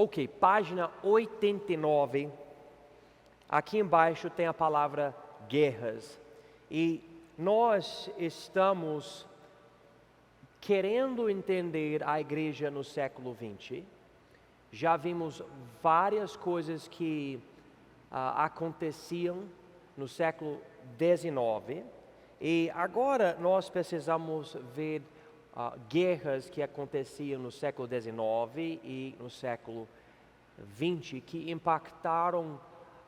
Ok, página 89. Aqui embaixo tem a palavra guerras. E nós estamos querendo entender a igreja no século XX. Já vimos várias coisas que aconteciam no século XIX. E agora nós precisamos ver guerras que aconteciam no século XIX e no século XX, que impactaram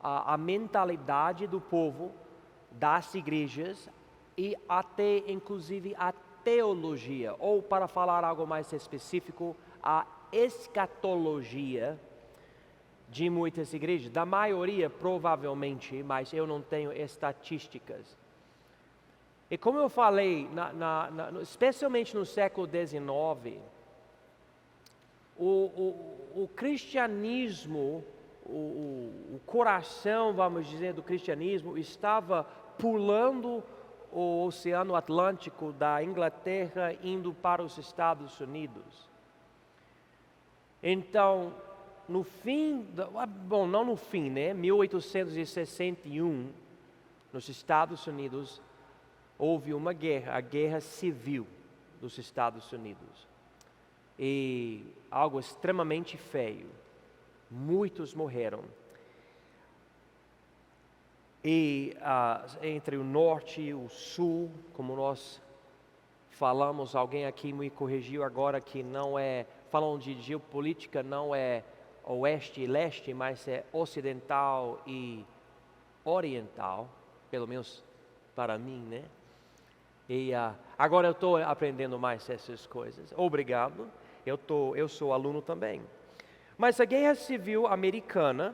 a mentalidade do povo, das igrejas e até inclusive a teologia, ou para falar algo mais específico, a escatologia de muitas igrejas, da maioria provavelmente, mas eu não tenho estatísticas. E como eu falei, especialmente no século XIX, o cristianismo, o coração, vamos dizer, do cristianismo estava pulando o Oceano Atlântico da Inglaterra indo para os Estados Unidos. Então, no fim, não no fim, né? 1861, nos Estados Unidos, houve uma guerra, a Guerra Civil dos Estados Unidos. E algo extremamente feio. Muitos morreram. E entre o norte e o sul, como nós falamos, alguém aqui me corrigiu agora que não é, falam de geopolítica, não é oeste e leste, mas é ocidental e oriental, pelo menos para mim, né? E agora eu estou aprendendo mais essas coisas. Obrigado, eu sou aluno também. Mas a Guerra Civil Americana,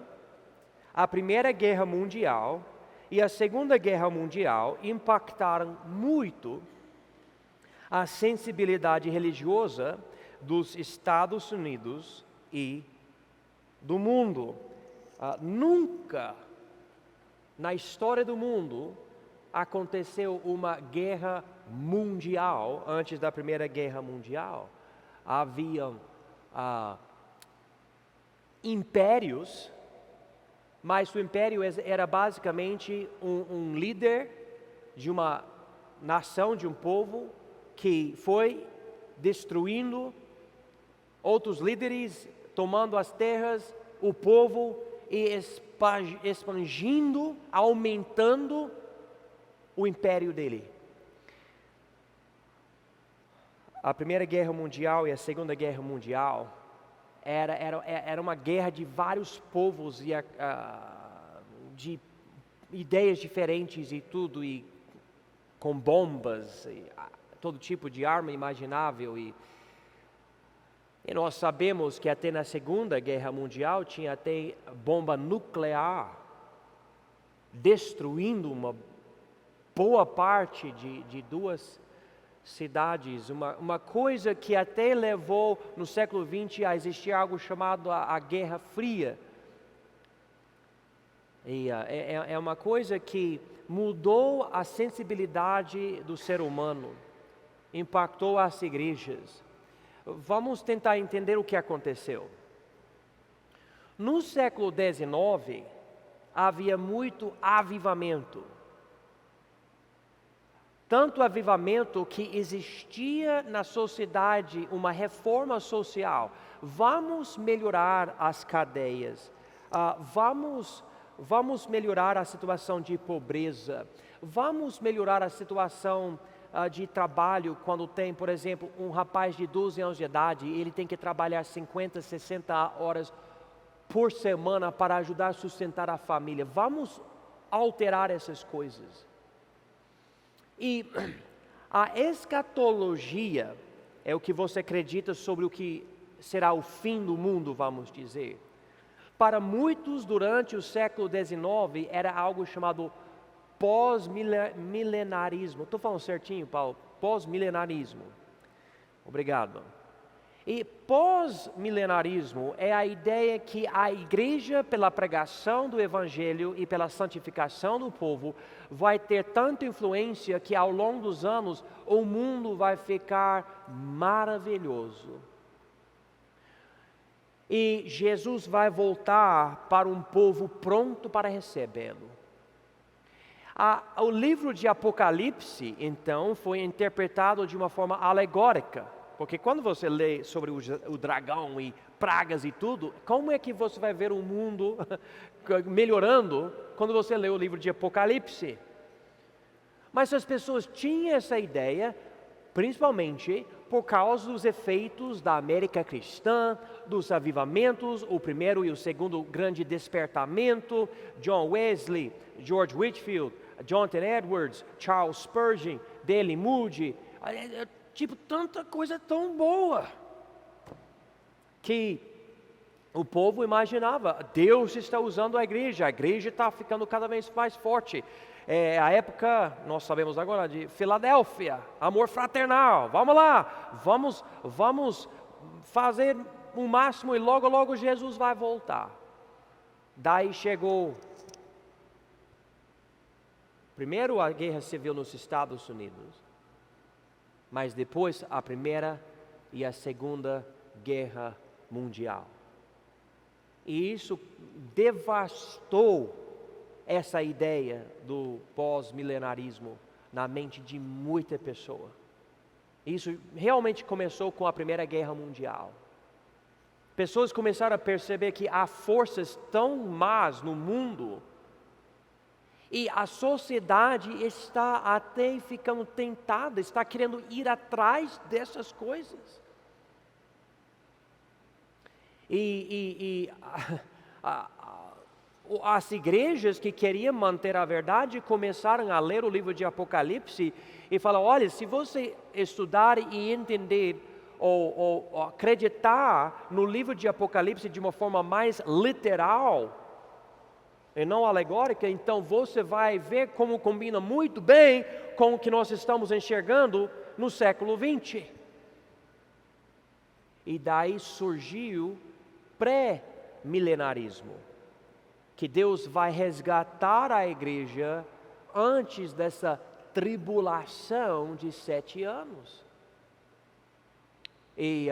a Primeira Guerra Mundial e a Segunda Guerra Mundial impactaram muito a sensibilidade religiosa dos Estados Unidos e do mundo. Nunca na história do mundo aconteceu uma guerra mundial antes da Primeira Guerra Mundial. Havia impérios, mas o império era basicamente um líder de uma nação, de um povo, que foi destruindo outros líderes, tomando as terras, o povo, e expandindo, aumentando o império dele. A Primeira Guerra Mundial e a Segunda Guerra Mundial era uma guerra de vários povos e de ideias diferentes e tudo, e com bombas, e todo tipo de arma imaginável. E nós sabemos que até na Segunda Guerra Mundial tinha até bomba nuclear, destruindo uma boa parte de duas cidades, uma coisa que até levou no século XX a existir algo chamado a Guerra Fria. E é uma coisa que mudou a sensibilidade do ser humano, impactou as igrejas. Vamos tentar entender o que aconteceu. No século XIX, havia muito avivamento. Tanto avivamento que existia na sociedade uma reforma social. Vamos melhorar as cadeias, vamos melhorar a situação de pobreza, vamos melhorar a situação de trabalho, quando tem, por exemplo, um rapaz de 12 anos de idade, ele tem que trabalhar 50, 60 horas por semana para ajudar a sustentar a família. Vamos alterar essas coisas. E a escatologia é o que você acredita sobre o que será o fim do mundo, vamos dizer. Para muitos, durante o século XIX, era algo chamado pós-milenarismo. Estou falando certinho, Paulo? Pós-milenarismo. Obrigado. E pós-milenarismo é a ideia que a igreja, pela pregação do evangelho e pela santificação do povo, vai ter tanta influência que ao longo dos anos o mundo vai ficar maravilhoso. E Jesus vai voltar para um povo pronto para recebê-lo. O livro de Apocalipse, então, foi interpretado de uma forma alegórica. Porque quando você lê sobre o dragão e pragas e tudo, como é que você vai ver o mundo melhorando quando você lê o livro de Apocalipse? Mas as pessoas tinham essa ideia, principalmente por causa dos efeitos da América cristã, dos avivamentos, o primeiro e o segundo grande despertamento, John Wesley, George Whitefield, Jonathan Edwards, Charles Spurgeon, D.L. Moody, tipo tanta coisa tão boa, que o povo imaginava, Deus está usando a igreja está ficando cada vez mais forte. A época, nós sabemos agora, de Filadélfia, amor fraternal, vamos lá, vamos fazer o máximo e logo Jesus vai voltar. Daí chegou, primeiro a guerra civil nos Estados Unidos, mas depois a Primeira e a Segunda Guerra Mundial. E isso devastou essa ideia do pós-milenarismo na mente de muita pessoa. Isso realmente começou com a Primeira Guerra Mundial. Pessoas começaram a perceber que há forças tão más no mundo e a sociedade está até ficando tentada, está querendo ir atrás dessas coisas. As igrejas que queriam manter a verdade começaram a ler o livro de Apocalipse e falaram, olha, se você estudar e entender ou acreditar no livro de Apocalipse de uma forma mais literal e não alegórica, então você vai ver como combina muito bem com o que nós estamos enxergando no século 20. E daí surgiu pré-milenarismo, que Deus vai resgatar a igreja antes dessa tribulação de 7 anos. E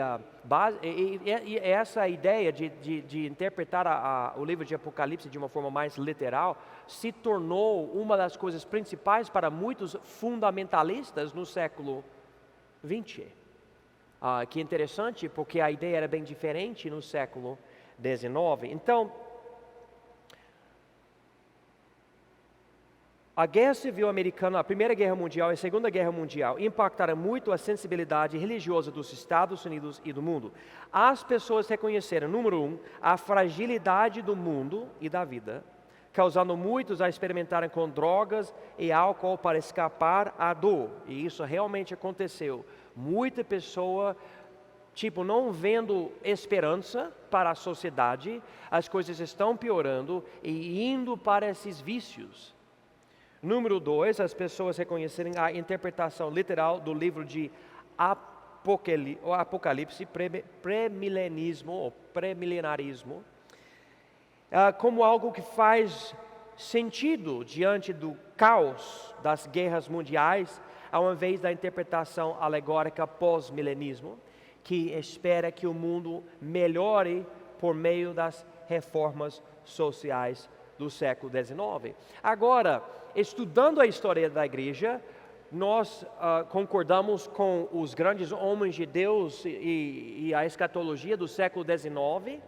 essa ideia de interpretar o livro de Apocalipse de uma forma mais literal se tornou uma das coisas principais para muitos fundamentalistas no século 20. Que interessante, porque a ideia era bem diferente no século 19. Então, a Guerra Civil Americana, a Primeira Guerra Mundial e a Segunda Guerra Mundial impactaram muito a sensibilidade religiosa dos Estados Unidos e do mundo. As pessoas reconheceram, número 1, a fragilidade do mundo e da vida, causando muitos a experimentarem com drogas e álcool para escapar à dor. E isso realmente aconteceu. Muita pessoa, não vendo esperança para a sociedade, as coisas estão piorando e indo para esses vícios. Número 2, as pessoas reconhecerem a interpretação literal do livro de Apocalipse, pré-milenismo ou pré-milenarismo, como algo que faz sentido diante do caos das guerras mundiais, ao invés da interpretação alegórica pós-milenismo, que espera que o mundo melhore por meio das reformas sociais do século XIX. Agora, estudando a história da igreja, nós concordamos com os grandes homens de Deus e a escatologia do século XIX,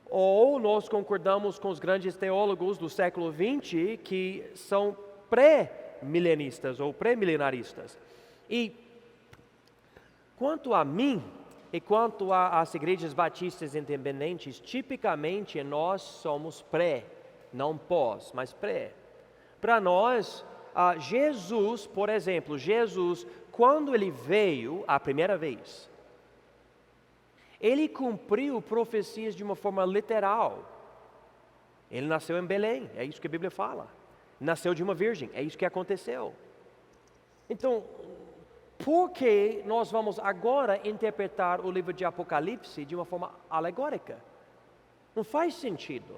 ou nós concordamos com os grandes teólogos do século XX que são pré-milenistas ou pré-milenaristas. E quanto a mim e quanto às igrejas batistas independentes, tipicamente nós somos pré, não pós, mas pré. Para nós, Jesus, por exemplo, quando ele veio a primeira vez, ele cumpriu profecias de uma forma literal. Ele nasceu em Belém, é isso que a Bíblia fala. Nasceu de uma virgem, é isso que aconteceu. Então, por que nós vamos agora interpretar o livro de Apocalipse de uma forma alegórica? Não faz sentido.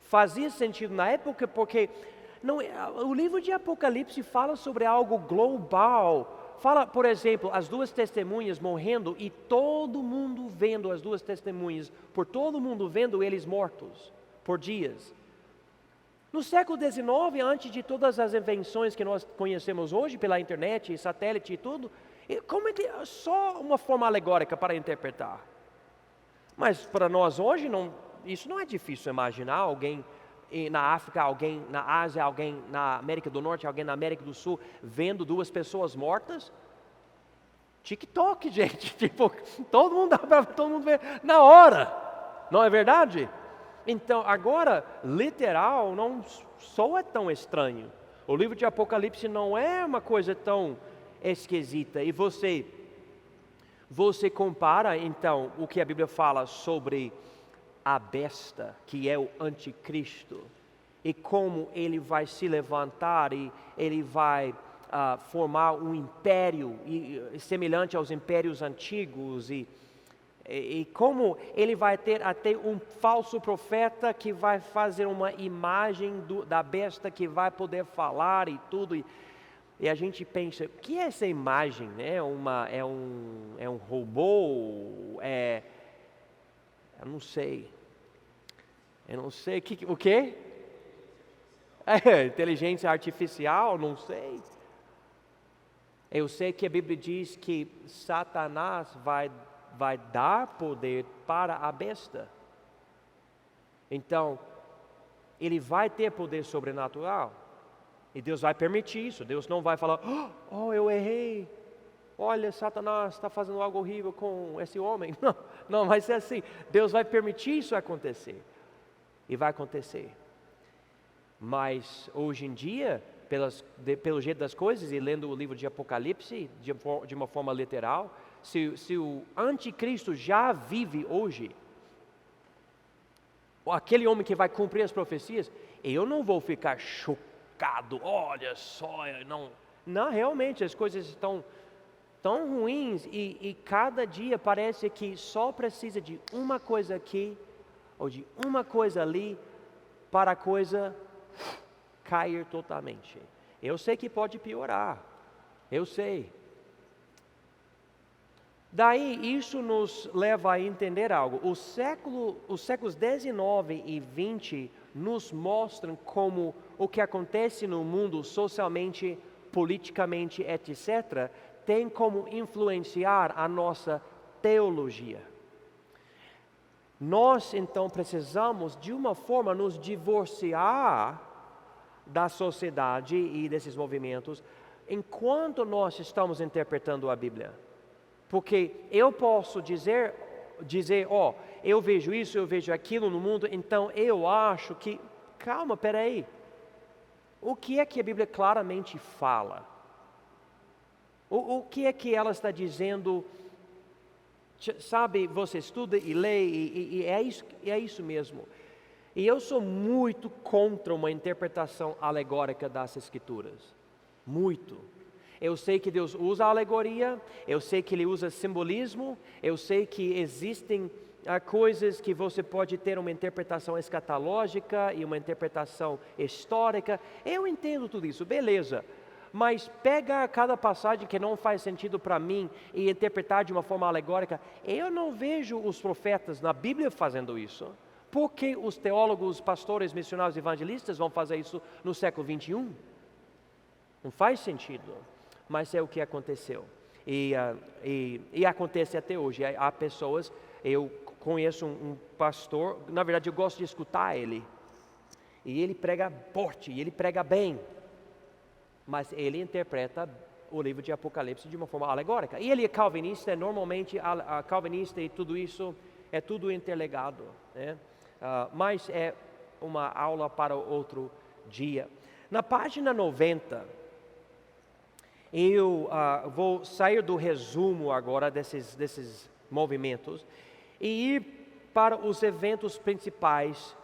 Fazia sentido na época porque o livro de Apocalipse fala sobre algo global, fala, por exemplo, as duas testemunhas morrendo e todo mundo vendo as duas testemunhas, por todo mundo vendo eles mortos por dias. No século XIX, antes de todas as invenções que nós conhecemos hoje pela internet, satélite e tudo, como é que só uma forma alegórica para interpretar? Mas para nós hoje, isso não é difícil imaginar alguém na África, alguém na Ásia, alguém na América do Norte, alguém na América do Sul, vendo duas pessoas mortas. TikTok, gente, tipo, todo mundo vê na hora, não é verdade? Então, agora, literal, não soa tão estranho. O livro de Apocalipse não é uma coisa tão esquisita. E você compara, então, o que a Bíblia fala sobre a besta, que é o anticristo, e como ele vai se levantar e ele vai formar um império semelhante aos impérios antigos, e como ele vai ter até um falso profeta que vai fazer uma imagem da besta que vai poder falar e tudo. E a gente pensa, o que é essa imagem? É um robô? Eu não sei. O quê? Inteligência artificial? Não sei. Eu sei que a Bíblia diz que Satanás vai dar poder para a besta. Então, ele vai ter poder sobrenatural. E Deus vai permitir isso. Deus não vai falar, oh, eu errei. Olha, Satanás está fazendo algo horrível com esse homem. Não vai ser assim. Deus vai permitir isso acontecer. E vai acontecer. Mas hoje em dia, pelo jeito das coisas, e lendo o livro de Apocalipse de uma forma literal, se o anticristo já vive hoje, aquele homem que vai cumprir as profecias, eu não vou ficar chocado, olha só, não, realmente as coisas estão tão ruins e cada dia parece que só precisa de uma coisa aqui ou de uma coisa ali para a coisa cair totalmente. Eu sei que pode piorar, eu sei. Daí isso nos leva a entender algo. Os séculos 19 e 20 nos mostram como o que acontece no mundo socialmente, politicamente, etc., tem como influenciar a nossa teologia. Nós então precisamos de uma forma nos divorciar da sociedade e desses movimentos enquanto nós estamos interpretando a Bíblia. Porque eu posso dizer, eu vejo isso, eu vejo aquilo no mundo, então eu acho que, calma, peraí. O que é que a Bíblia claramente fala? O que é que ela está dizendo? Sabe, você estuda e lê, e é isso mesmo. E eu sou muito contra uma interpretação alegórica das Escrituras. Muito. Eu sei que Deus usa alegoria, eu sei que Ele usa simbolismo, eu sei que existem coisas que você pode ter uma interpretação escatológica e uma interpretação histórica. Eu entendo tudo isso, beleza. Mas pega cada passagem que não faz sentido para mim e interpretar de uma forma alegórica. Eu não vejo os profetas na Bíblia fazendo isso. Por que os teólogos, pastores, missionários, evangelistas vão fazer isso no século 21? Não faz sentido. Mas é o que aconteceu. E acontece até hoje. Há pessoas, eu conheço um pastor, na verdade eu gosto de escutar ele. E ele prega forte, e ele prega bem. Mas ele interpreta o livro de Apocalipse de uma forma alegórica. E ele é calvinista, normalmente calvinista e tudo isso é tudo interligado, né? Mas é uma aula para outro dia. Na página 90, eu vou sair do resumo agora desses movimentos e ir para os eventos principais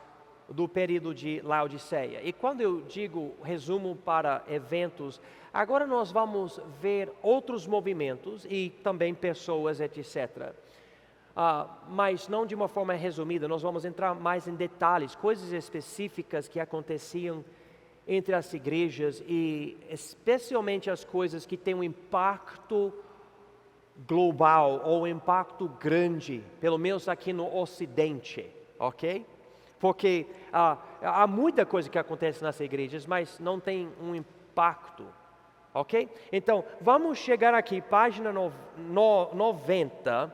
do período de Laodiceia. E quando eu digo resumo para eventos, agora nós vamos ver outros movimentos e também pessoas, etc. Mas não de uma forma resumida, nós vamos entrar mais em detalhes, coisas específicas que aconteciam entre as igrejas e especialmente as coisas que têm um impacto global ou impacto grande, pelo menos aqui no Ocidente, ok? Porque há muita coisa que acontece nas igrejas, mas não tem um impacto, ok? Então, vamos chegar aqui, página 90,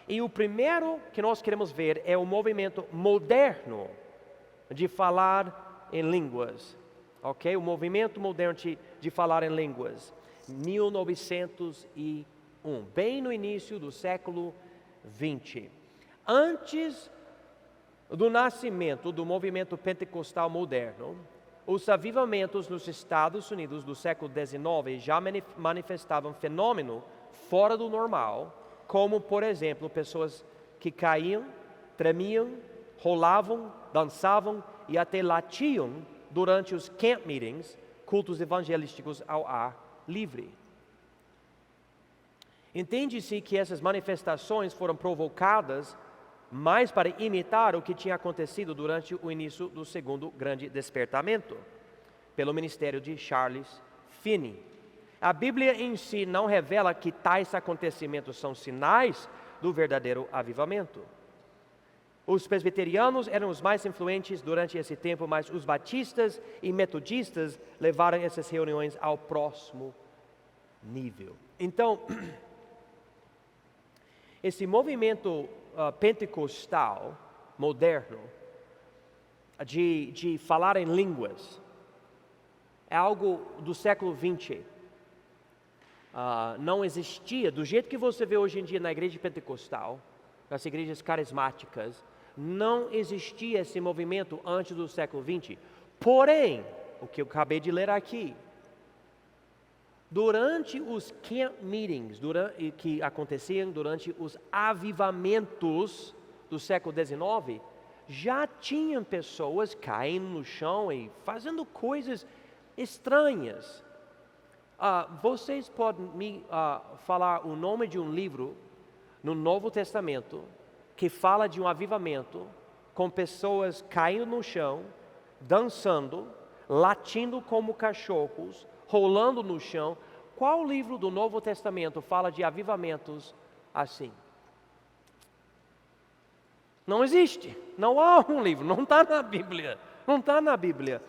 e o primeiro que nós queremos ver é o movimento moderno de falar em línguas, ok? O movimento moderno de falar em línguas, 1901, bem no início do século 20. Antes do nascimento do movimento pentecostal moderno, os avivamentos nos Estados Unidos do século XIX já manifestavam fenômeno fora do normal, como, por exemplo, pessoas que caíam, tremiam, rolavam, dançavam e até latiam durante os camp meetings, cultos evangelísticos ao ar livre. Entende-se que essas manifestações foram provocadas mais para imitar o que tinha acontecido durante o início do segundo grande despertamento, pelo ministério de Charles Finney. A Bíblia em si não revela que tais acontecimentos são sinais do verdadeiro avivamento. Os presbiterianos eram os mais influentes durante esse tempo, mas os batistas e metodistas levaram essas reuniões ao próximo nível. Então, esse movimento pentecostal moderno de falar em línguas é algo do século 20. Não existia, do jeito que você vê hoje em dia na igreja pentecostal, nas igrejas carismáticas, não existia esse movimento antes do século 20. Porém, o que eu acabei de ler aqui, durante os camp meetings, que aconteciam durante os avivamentos do século XIX, já tinham pessoas caindo no chão e fazendo coisas estranhas. Vocês podem me falar o nome de um livro no Novo Testamento que fala de um avivamento com pessoas caindo no chão, dançando, latindo como cachorros, rolando no chão? Qual livro do Novo Testamento fala de avivamentos assim? Não existe, não há um livro, não está na Bíblia, não está na Bíblia.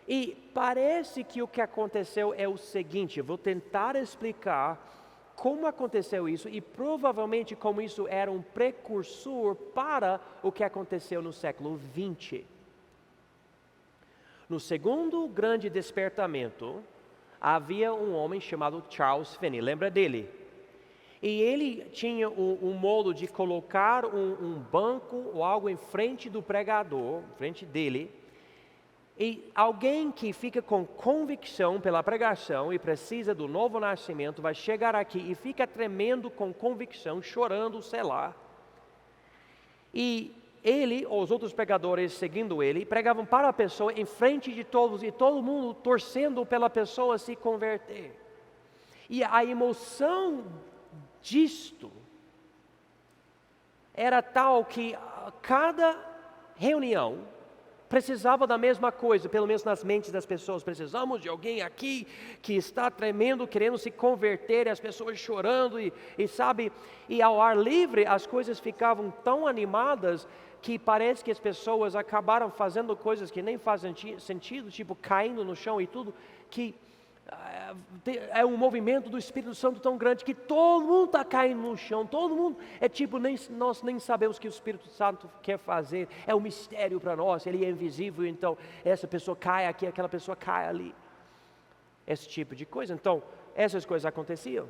E parece que o que aconteceu é o seguinte, eu vou tentar explicar como aconteceu isso e provavelmente como isso era um precursor para o que aconteceu no século XX. No segundo grande despertamento, havia um homem chamado Charles Finney, lembra dele? E ele tinha um modo de colocar um banco ou algo em frente do pregador, em frente dele, e alguém que fica com convicção pela pregação e precisa do novo nascimento, vai chegar aqui e fica tremendo com convicção, chorando, sei lá. E ele, ou os outros pregadores seguindo ele, pregavam para a pessoa em frente de todos e todo mundo torcendo pela pessoa se converter. E a emoção disto era tal que cada reunião precisava da mesma coisa, pelo menos nas mentes das pessoas. Precisamos de alguém aqui que está tremendo, querendo se converter, e as pessoas chorando, e sabe, e ao ar livre as coisas ficavam tão animadas que parece que as pessoas acabaram fazendo coisas que nem fazem sentido, tipo caindo no chão e tudo, que é um movimento do Espírito Santo tão grande que todo mundo está caindo no chão, todo mundo, é tipo, nós nem sabemos o que o Espírito Santo quer fazer, é um mistério para nós, ele é invisível, então essa pessoa cai aqui, aquela pessoa cai ali, esse tipo de coisa. Então, essas coisas aconteciam.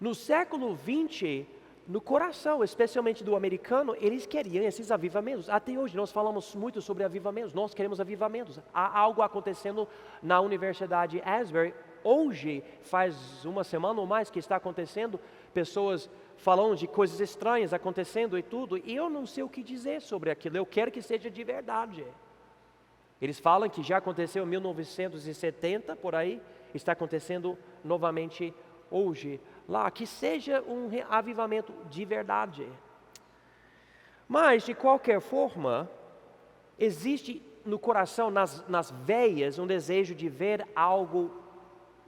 No século XX, no coração, especialmente do americano, eles queriam esses avivamentos. Até hoje nós falamos muito sobre avivamentos, nós queremos avivamentos. Há algo acontecendo na Universidade Asbury, hoje, faz uma semana ou mais que está acontecendo, pessoas falando de coisas estranhas acontecendo e tudo, e eu não sei o que dizer sobre aquilo, eu quero que seja de verdade. Eles falam que já aconteceu em 1970, por aí, está acontecendo novamente hoje lá, que seja um avivamento de verdade. Mas, de qualquer forma, existe no coração, nas veias, um desejo de ver algo,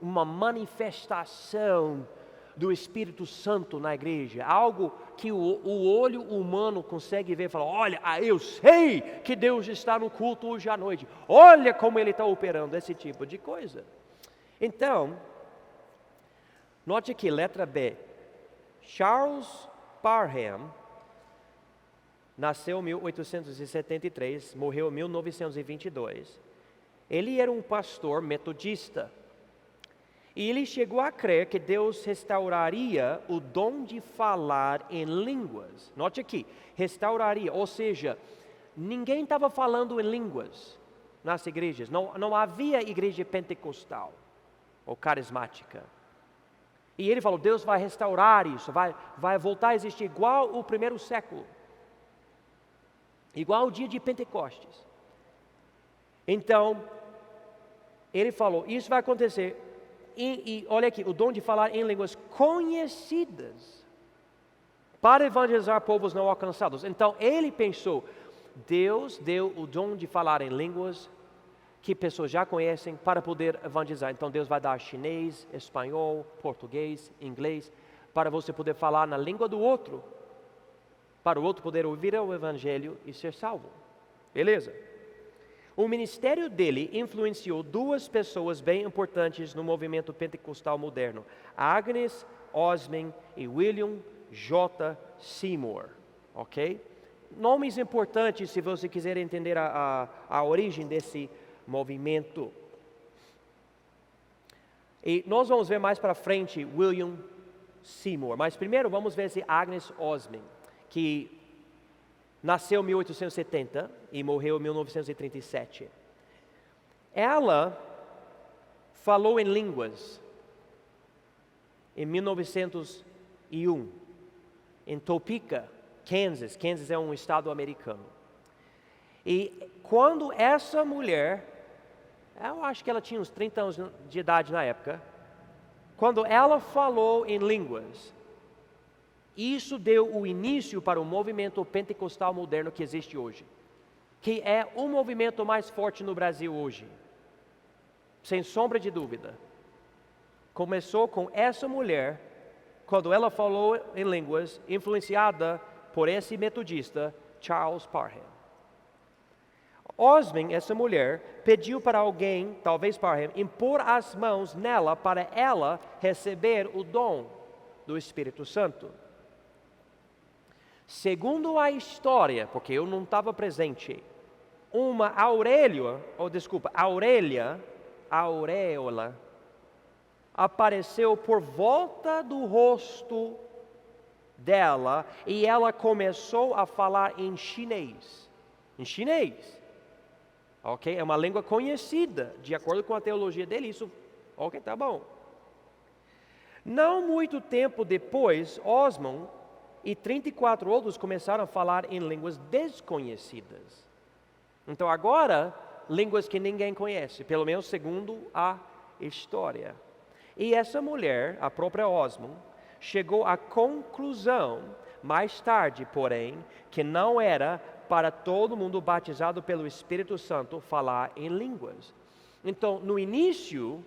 uma manifestação do Espírito Santo na igreja, algo que o olho humano consegue ver e falar, olha, eu sei que Deus está no culto hoje à noite, olha como Ele está operando, esse tipo de coisa. Então, note aqui, letra B, Charles Parham nasceu em 1873, morreu em 1922. Ele era um pastor metodista. E ele chegou a crer que Deus restauraria o dom de falar em línguas. Note aqui, restauraria, ou seja, ninguém estava falando em línguas nas igrejas. Não havia igreja pentecostal ou carismática. E ele falou, Deus vai restaurar isso, vai voltar a existir igual o primeiro século. Igual o dia de Pentecostes. Então, ele falou, isso vai acontecer. E olha aqui, o dom de falar em línguas conhecidas para evangelizar povos não alcançados. Então, ele pensou, Deus deu o dom de falar em línguas que pessoas já conhecem para poder evangelizar. Então, Deus vai dar chinês, espanhol, português, inglês, para você poder falar na língua do outro, para o outro poder ouvir o evangelho e ser salvo. Beleza? O ministério dele influenciou duas pessoas bem importantes no movimento pentecostal moderno, Agnes Osman e William J. Seymour, ok? Nomes importantes se você quiser entender a origem desse movimento. E nós vamos ver mais para frente William Seymour, mas primeiro vamos ver esse Agnes Osman, que nasceu em 1870 e morreu em 1937. Ela falou em línguas em 1901, em Topeka, Kansas. Kansas é um estado americano. E quando essa mulher, eu acho que ela tinha uns 30 anos de idade na época, quando ela falou em línguas, isso deu o início para o movimento pentecostal moderno que existe hoje, que é o movimento mais forte no Brasil hoje, sem sombra de dúvida. Começou com essa mulher, quando ela falou em línguas, influenciada por esse metodista, Charles Parham. Osman, essa mulher, pediu para alguém, talvez Parham, impor as mãos nela para ela receber o dom do Espírito Santo. Segundo a história, porque eu não estava presente, uma auréola apareceu por volta do rosto dela e ela começou a falar em chinês. Em chinês. Ok? É uma língua conhecida, de acordo com a teologia dele, isso, ok, tá bom. Não muito tempo depois, Osman e 34 outros começaram a falar em línguas desconhecidas. Então agora, línguas que ninguém conhece, pelo menos segundo a história. E essa mulher, a própria Osman, chegou à conclusão, mais tarde, porém, que não era para todo mundo batizado pelo Espírito Santo falar em línguas. Então, no início,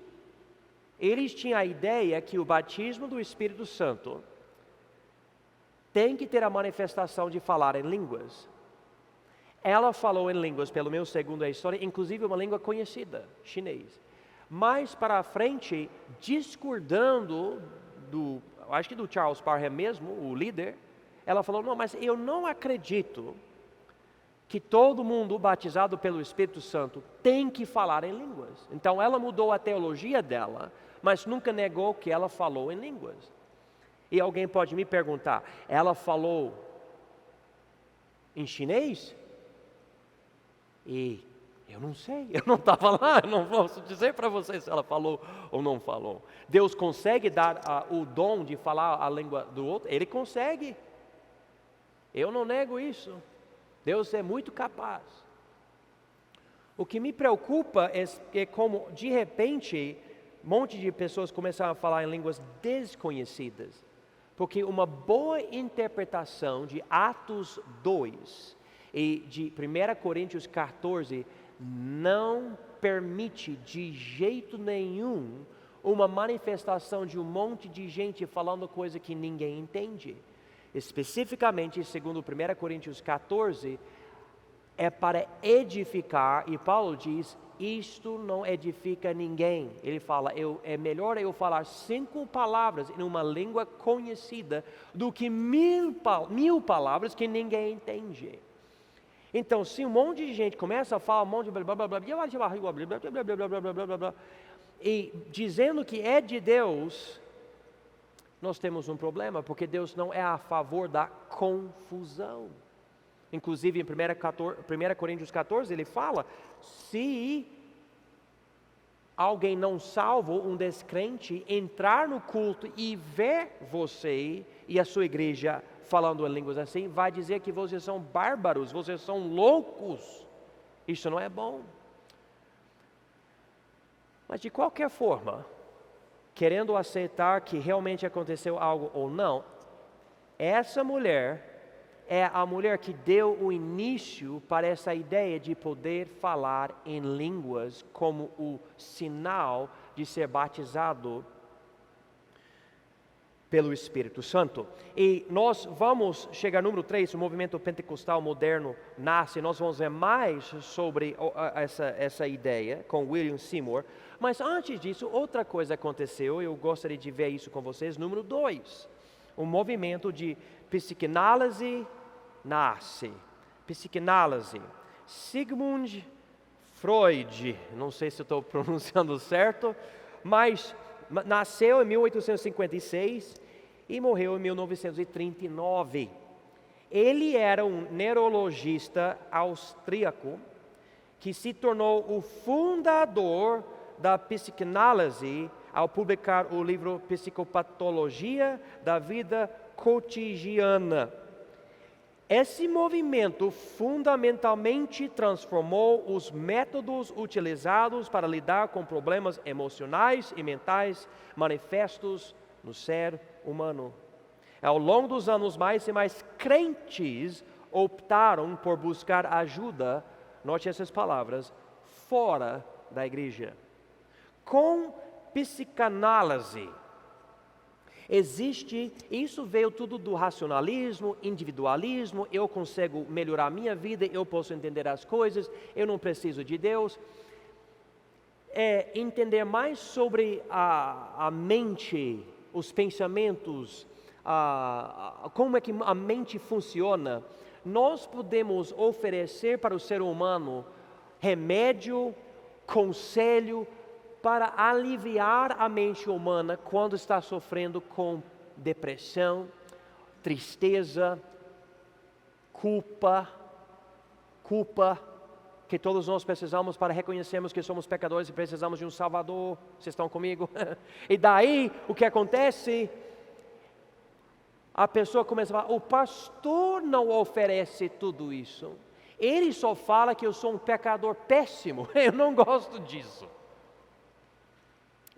eles tinham a ideia que o batismo do Espírito Santo tem que ter a manifestação de falar em línguas. Ela falou em línguas, pelo menos segundo a história, inclusive uma língua conhecida, chinês. Mais para frente, discordando acho que do Charles Parham mesmo, o líder, ela falou, não, mas eu não acredito que todo mundo batizado pelo Espírito Santo tem que falar em línguas. Então ela mudou a teologia dela, mas nunca negou que ela falou em línguas. E alguém pode me perguntar, ela falou em chinês? E eu não sei, eu não estava lá, eu não posso dizer para vocês se ela falou ou não falou. Deus consegue dar o dom de falar a língua do outro? Ele consegue. Eu não nego isso. Deus é muito capaz. O que me preocupa é como, de repente, um monte de pessoas começaram a falar em línguas desconhecidas. Porque uma boa interpretação de Atos 2 e de 1 Coríntios 14 não permite de jeito nenhum uma manifestação de um monte de gente falando coisa que ninguém entende. Especificamente, segundo 1 Coríntios 14, é para edificar, e Paulo diz, isto não edifica ninguém. Ele fala, é melhor eu falar 5 palavras em uma língua conhecida do que mil palavras que ninguém entende. Então, se um monte de gente começa a falar um monte de blá blá blá blá, e dizendo que é de Deus, nós temos um problema, porque Deus não é a favor da confusão. Inclusive em 1 Coríntios 14 ele fala, se alguém não salvo, um descrente, entrar no culto e ver você e a sua igreja falando em línguas assim, vai dizer que vocês são bárbaros, vocês são loucos. Isso não é bom. Mas de qualquer forma, querendo aceitar que realmente aconteceu algo ou não, essa mulher é a mulher que deu o início para essa ideia de poder falar em línguas como o sinal de ser batizado pelo Espírito Santo. E nós vamos chegar no número 3, o movimento pentecostal moderno nasce, nós vamos ver mais sobre essa ideia com William Seymour, mas antes disso, outra coisa aconteceu, eu gostaria de ver isso com vocês, número 2, o movimento de psicanálise nasce. Psicanálise. Sigmund Freud, não sei se eu estou pronunciando certo, mas nasceu em 1856 e morreu em 1939. Ele era um neurologista austríaco que se tornou o fundador da psicanálise ao publicar o livro Psicopatologia da Vida Cotidiana. Esse movimento fundamentalmente transformou os métodos utilizados para lidar com problemas emocionais e mentais manifestos no ser humano. Ao longo dos anos, mais e mais crentes optaram por buscar ajuda, note essas palavras, fora da igreja. Com psicanálise, isso veio tudo do racionalismo, individualismo, eu consigo melhorar a minha vida, eu posso entender as coisas, eu não preciso de Deus. É entender mais sobre a mente, os pensamentos, como é que a mente funciona. Nós podemos oferecer para o ser humano remédio, conselho, para aliviar a mente humana quando está sofrendo com depressão, tristeza, culpa, que todos nós precisamos para reconhecermos que somos pecadores e precisamos de um Salvador. Vocês estão comigo? E daí, o que acontece? A pessoa começa a falar, o pastor não oferece tudo isso. Ele só fala que eu sou um pecador péssimo, eu não gosto disso.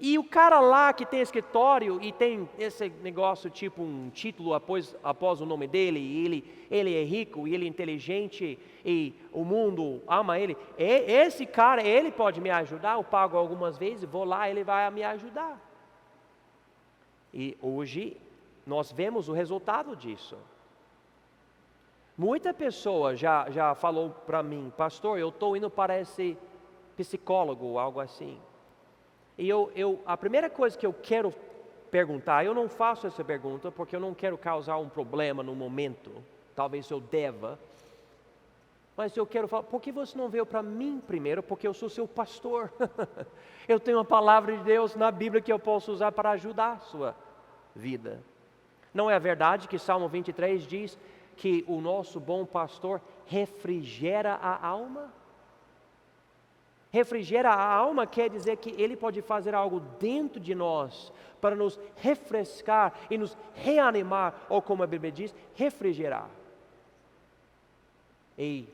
E o cara lá que tem escritório e tem esse negócio tipo um título após o nome dele, e ele é rico e ele é inteligente e o mundo ama ele, esse cara, ele pode me ajudar, eu pago algumas vezes, vou lá, ele vai me ajudar. E hoje nós vemos o resultado disso. Muita pessoa já falou para mim, pastor, eu estou indo para esse psicólogo, algo assim. E a primeira coisa que eu quero perguntar, eu não faço essa pergunta porque eu não quero causar um problema no momento, talvez eu deva, mas eu quero falar, por que você não veio para mim primeiro? Porque eu sou seu pastor, eu tenho a palavra de Deus na Bíblia que eu posso usar para ajudar a sua vida. Não é verdade que Salmo 23 diz que o nosso bom pastor refrigera a alma? Refrigera a alma quer dizer que Ele pode fazer algo dentro de nós para nos refrescar e nos reanimar, ou como a Bíblia diz, refrigerar. E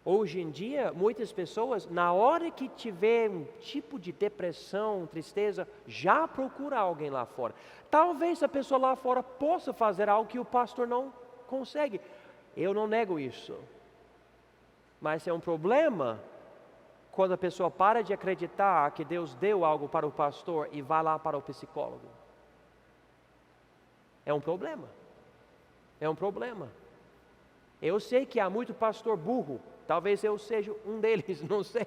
hoje em dia, muitas pessoas, na hora que tiver um tipo de depressão, tristeza, já procura alguém lá fora. Talvez a pessoa lá fora possa fazer algo que o pastor não consegue. Eu não nego isso. Mas é um problema quando a pessoa para de acreditar que Deus deu algo para o pastor e vai lá para o psicólogo. É um problema. É um problema. Eu sei que há muito pastor burro. Talvez eu seja um deles, não sei.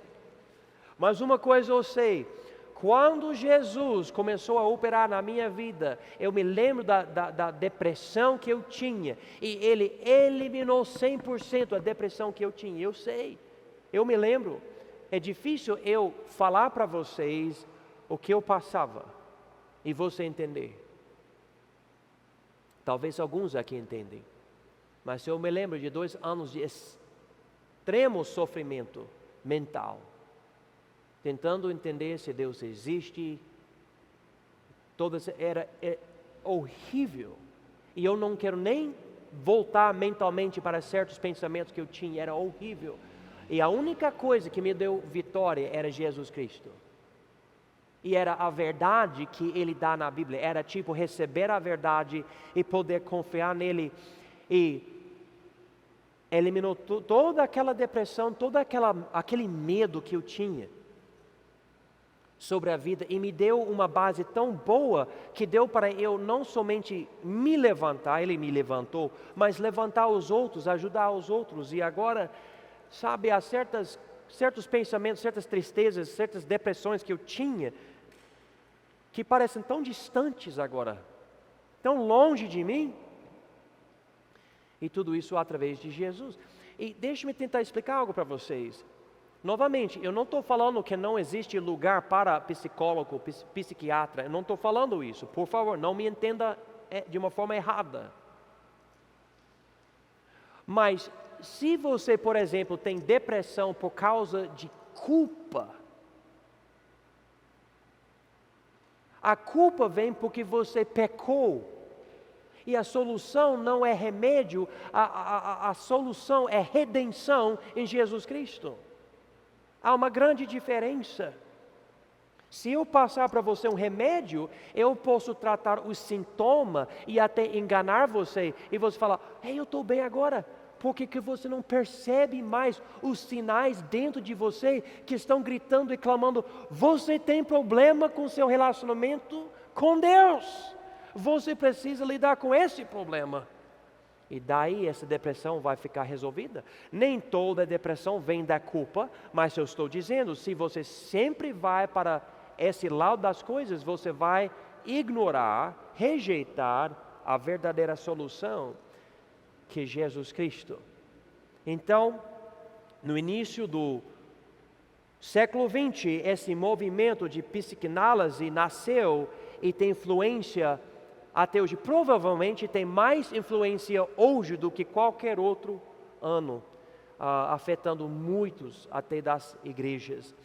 Mas uma coisa eu sei. Quando Jesus começou a operar na minha vida, eu me lembro da depressão que eu tinha. E Ele eliminou 100% a depressão que eu tinha. Eu sei. Eu me lembro. É difícil eu falar para vocês o que eu passava. E você entender. Talvez alguns aqui entendem. Mas eu me lembro de 2 anos de extremo sofrimento mental. Tentando entender se Deus existe. Era horrível. E eu não quero nem voltar mentalmente para certos pensamentos que eu tinha. Era horrível. E a única coisa que me deu vitória era Jesus Cristo. E era a verdade que Ele dá na Bíblia. Era tipo receber a verdade e poder confiar nele. E eliminou toda aquela depressão, todo aquele medo que eu tinha sobre a vida. E me deu uma base tão boa que deu para eu não somente me levantar, Ele me levantou, mas levantar os outros, ajudar os outros. E agora, sabe, há certos pensamentos, certas tristezas, certas depressões que eu tinha, que parecem tão distantes agora, tão longe de mim. E tudo isso através de Jesus. E deixe-me tentar explicar algo para vocês. Novamente, eu não estou falando que não existe lugar para psicólogo, psiquiatra. Eu não estou falando isso. Por favor, não me entenda de uma forma errada. Mas se você, por exemplo, tem depressão por causa de culpa, a culpa vem porque você pecou. E a solução não é remédio, a solução é redenção em Jesus Cristo. Há uma grande diferença. Se eu passar para você um remédio, eu posso tratar o sintoma e até enganar você. E você falar, ei, eu estou bem agora. Por que você não percebe mais os sinais dentro de você que estão gritando e clamando, você tem problema com seu relacionamento com Deus. Você precisa lidar com esse problema. E daí essa depressão vai ficar resolvida. Nem toda depressão vem da culpa, mas eu estou dizendo, se você sempre vai para esse lado das coisas, você vai ignorar, rejeitar a verdadeira solução, que é Jesus Cristo. Então, no início do século XX, esse movimento de psicanálise nasceu e tem influência até hoje. Provavelmente tem mais influência hoje do que qualquer outro ano, afetando muitos até das igrejas.